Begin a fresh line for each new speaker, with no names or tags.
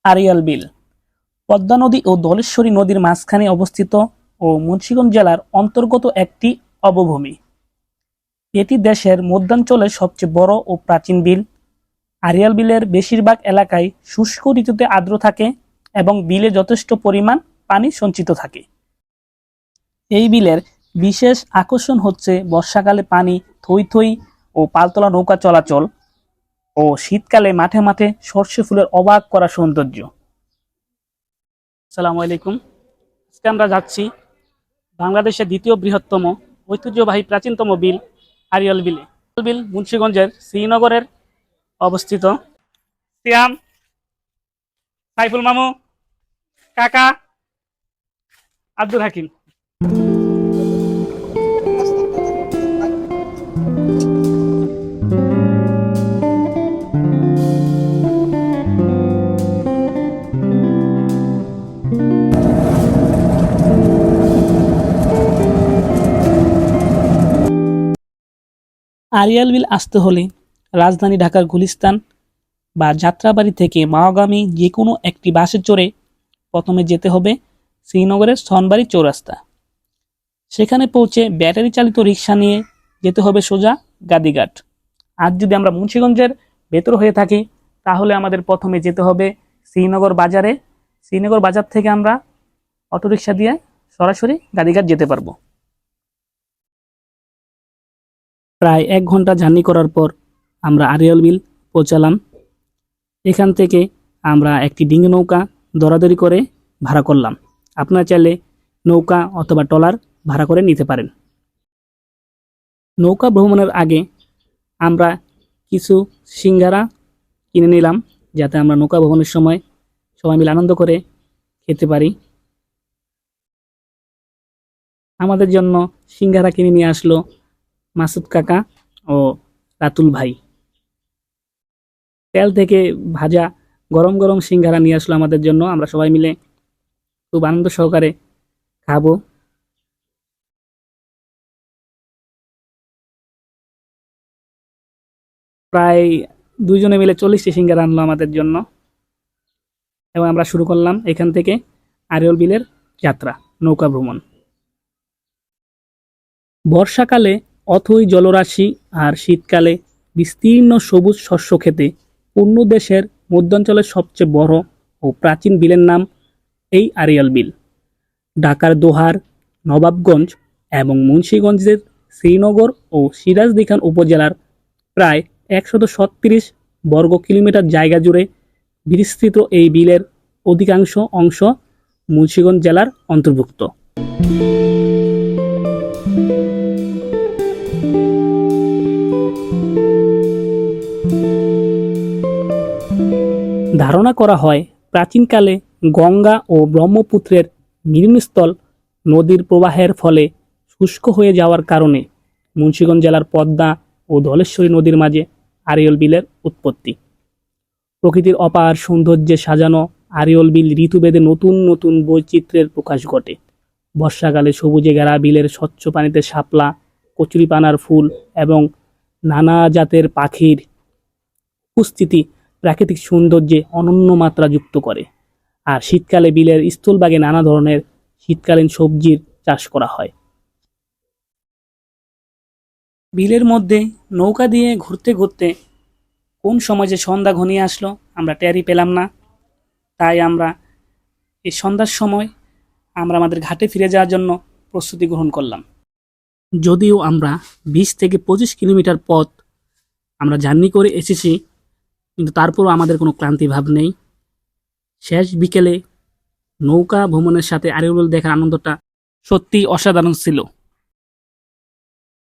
আড়িয়াল বিল পদ্মা নদী ও ধলেশ্বরী নদীর মাঝখানে অবস্থিত ও মুন্সিগঞ্জ জেলার অন্তর্গত একটি অবভূমি। এটি দেশের মধ্যাঞ্চলের সবচেয়ে বড় ও প্রাচীন বিল। আড়িয়াল বিলের বেশিরভাগ এলাকায় শুষ্ক ঋতুতে আর্দ্র থাকে এবং বিলে যথেষ্ট পরিমাণ পানি সঞ্চিত থাকে। এই বিলের বিশেষ আকর্ষণ হচ্ছে বর্ষাকালে পানি থই থই ও পালতোলা নৌকা চলাচল ও শীতকালে মাঠে মাঠে সর্ষে ফুলের অবাক করা সৌন্দর্য। আসসালামু আলাইকুম। আজকে আমরা যাচ্ছি বাংলাদেশের দ্বিতীয় বৃহত্তম ঐতিহ্যবাহী প্রাচীনতম বিল আড়িয়াল বিলে। বিল মুন্সিগঞ্জের শ্রীনগরের অবস্থিত। সিয়াম, সাইফুল মামু, কাকা, আব্দুল হাকিম। আড়িয়াল বিল আসতে হলে রাজধানী ঢাকার গুলিস্তান বা যাত্রাবাড়ি থেকে মাওগামী যে কোনো একটি বাসে চড়ে প্রথমে যেতে হবে শ্রীনগরের সনবাড়ি চৌরাস্তা। সেখানে পৌঁছে ব্যাটারি চালিত রিক্সা নিয়ে যেতে হবে সোজা গাদিঘাট। আর যদি আমরা মুন্সিগঞ্জের ভেতর হয়ে থাকি তাহলে আমাদের প্রথমে যেতে হবে শ্রীনগর বাজারে। শ্রীনগর বাজার থেকে আমরা অটোরিকশা দিয়ে সরাসরি গাদিঘাট যেতে পারবো। প্রায় 1 ঘন্টা জার্নি করার পর আমরা আড়িয়াল বিল পৌঁছালাম। এখান থেকে আমরা একটি ডিঙি নৌকা দরাদরি করে ভাড়া করলাম। আপনারা চাইলে নৌকা অথবা ট্রলার ভাড়া করে নিতে পারেন। নৌকা ভ্রমণের আগে আমরা কিছু সিঙ্গারা কিনে নিলাম, যাতে আমরা নৌকা ভ্রমণের সময় সবাই মিলে আনন্দ করে খেতে পারি। আমাদের জন্য সিঙ্গারা কিনে নিয়ে আসলো মাসুদ কাকা ও রাতুল ভাই। তেল থেকে ভাজা গরম গরম সিঙ্গারা নিয়ে আসলো আমাদের জন্য। আমরা সবাই মিলে খুব আনন্দ সহকারে খাবো। প্রায় 2 জনে মিলে 40টি সিঙ্গারা আনলো আমাদের জন্য এবং আমরা শুরু করলাম এখান থেকে আড়িয়াল বিলের যাত্রা, নৌকা ভ্রমণ। বর্ষাকালে অথই জলরাশি আর শীতকালে বিস্তীর্ণ সবুজ শস্য খেতে পূর্ণ দেশের মধ্যাঞ্চলের সবচেয়ে বড় ও প্রাচীন বিলের নাম এই আড়িয়াল বিল। ঢাকার দোহার, নবাবগঞ্জ এবং মুন্সিগঞ্জের শ্রীনগর ও সিরাজদিখান উপজেলার প্রায় 136 বর্গ কিলোমিটার জায়গা জুড়ে বিস্তৃত এই বিলের অধিকাংশ অংশ মুন্সিগঞ্জ জেলার অন্তর্ভুক্ত। ধারণা করা হয় প্রাচীনকালে গঙ্গা ও ব্রহ্মপুত্রের মিলনস্থল নদীর প্রবাহের ফলে শুষ্ক হয়ে যাওয়ার কারণে মুন্সিগঞ্জ জেলার পদ্মা ও ধলেশ্বরী নদীর মাঝে আড়িয়াল বিলের উৎপত্তি। প্রকৃতির অপার সৌন্দর্যে সাজানো আড়িয়াল বিল ঋতুভেদে নতুন নতুন বৈচিত্র্যের প্রকাশ ঘটে। বর্ষাকালে সবুজে ঘেরা বিলের স্বচ্ছ পানিতে শাপলা, কচুরিপানার ফুল এবং নানা জাতের পাখির উপস্থিতি প্রাকৃতিক সৌন্দর্যে অনন্য মাত্রা যুক্ত করে। আর শীতকালে বিলের স্থলভাগে নানা ধরনের শীতকালীন সবজির চাষ করা হয়। বিলের মধ্যে নৌকা দিয়ে ঘুরতে ঘুরতে কোন সময় যে সন্ধ্যা ঘনিয়ে আসলো আমরা টেরই পেলাম না। তাই আমরা এই সন্ধ্যার সময় আমরা আমাদের ঘাটে ফিরে যাওয়ার জন্য প্রস্তুতি গ্রহণ করলাম। যদিও আমরা 20 থেকে 25 কিলোমিটার পথ আমরা জার্নি করে এসেছি, কিন্তু তারপরও আমাদের কোনো ক্লান্তি ভাব নেই। শেষ বিকেলে নৌকা ভ্রমণের সাথে আড়িয়াল বিল দেখার আনন্দটা সত্যিই অসাধারণ ছিল।